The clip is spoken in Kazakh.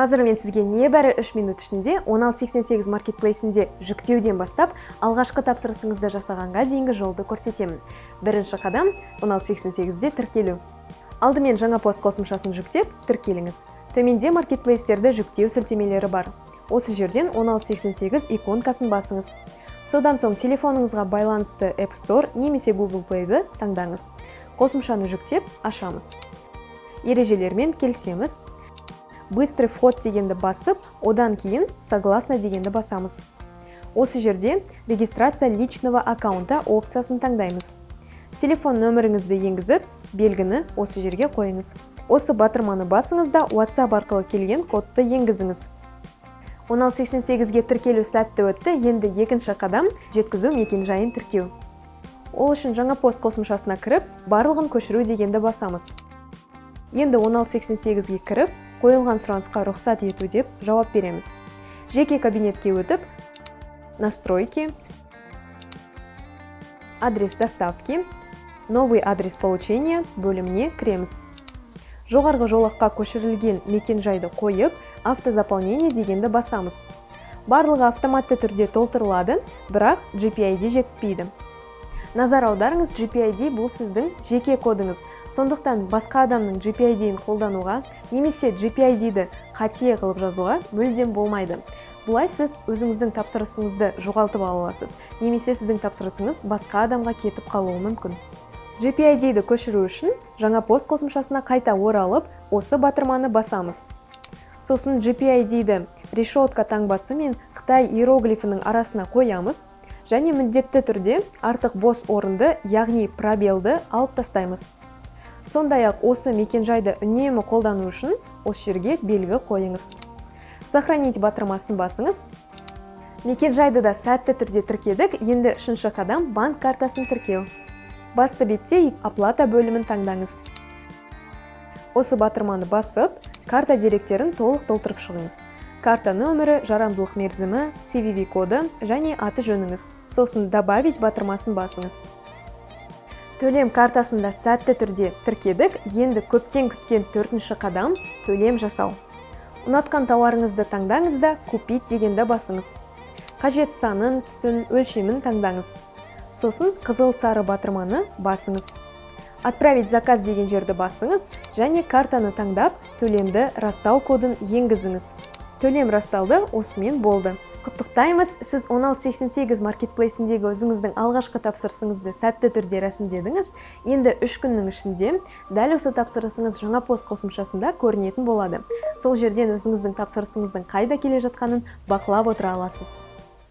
Қазір мен сізге небәрі 3 минут ішінде 1688 маркетплейсінде жүктеуден бастап алғашқы тапсырысыңызды жасағанға дейінгі жолды көрсетемін. Бірінші қадам 1688-де тіркелу. Алдымен жаңа пост қосымшасын жүктеп, тіркеліңіз. Төменде маркетплейстерді жүктеу сілтемелері бар. Осы жерден 1688 иконкасын басыңыз. Содан соң телефоныңызға байланысты App Store немесе Google Play'ді таңдаңыз. Қосымшаны жүктеп, ашамыз. Ережелермен келісеміз. Быстрый вход дегенді басып, одан кейін согласно дегенді басамыз. Осы жерде регистрация личного аккаунта опциясын таңдаймыз. Телефон нөміріңізді енгізіп, белгіні осы жерге қойыңыз. Осы батырманы басыңызда WhatsApp арқылы келген кодты енгізіңіз. 1688-ге тіркелу сәтті өтті, енді екінші қадам жеткізу мекенжайын тіркеу. Ол үшін жаңа пост қосымшасына кіріп, барлығын көшіру дегенді басамыз. Енді 1688-ге кіріп, қойылған сұранысқа рұқсат ету деп жауап береміз. Жеке кабинетке өтіп, настройки, адрес доставки, новый адрес получения бөліміне кіреміз. Жоғарғы жолаққа көшірілген мекенжайды қойып, автозаполнение дегенді басамыз. Барлығы автоматты түрде толтырылады, бірақ GPID жетіспейді. Назар аударыңыз, GPID бұл сіздің жеке кодыңыз. Сондықтан басқа адамның GPID-ін қолдануға, немесе GPID-ді қате қылып жазуға мүлдем болмайды. Бұлай сіз өзіңіздің тапсырысыңызды жоғалтып аласыз, немесе сіздің тапсырысыңыз басқа адамға кетіп қалуы мүмкін. GPID-ді көшіру үшін жаңа пост қосымшасына қайта оралып, осы батырманы басамыз. Сосын GPID-ді решетка таңбасы мен Қытай иероглифінің арасына қоямыз. Және міндетті түрде артық бос орынды, яғни пробелді алып тастаймыз. Сондай-ақ осы мекенжайды үнемі қолдану үшін осы жерге белгі қойыңыз. Сохранить батырмасын басыңыз. Мекенжайды да сәтті түрде тіркедік, енді үшінші қадам банк картасын тіркеу. Басты бетте оплата бөлімін таңдаңыз. Осы батырманы басып, карта деректерін толық толтырып шығыңыз. Карта нөмірі, жарамдылық мерзімі, CVV коды және аты жөніңіз. Сосын добавить батырмасын басыңыз. Төлем картасында сәтті түрде тіркедік, енді көптен күткен төртінші қадам төлем жасау. Ұнатқан тауарыңызды таңдаңыз да купить дегенді басыңыз. Қажет санын, түсін, өлшемін таңдаңыз. Сосын қызыл сары батырманы басыңыз. Отправить заказ деген жерді басыңыз және картаны таңдап, төлемді растау кодын енгізіңіз. Төлем расталды, осымен болды. Құттықтаймыз, сіз 1688 маркетплейсіндегі өзіңіздің алғашқы тапсырысыңызды сәтті түрде рәсімдедіңіз. Енді 3 күннің ішінде дәл осы тапсырысыңыз жаңа пост қосымшасында көрінетін болады. Сол жерден өзіңіздің тапсырысыңыздың қайда келе жатқанын бақылап отыра аласыз.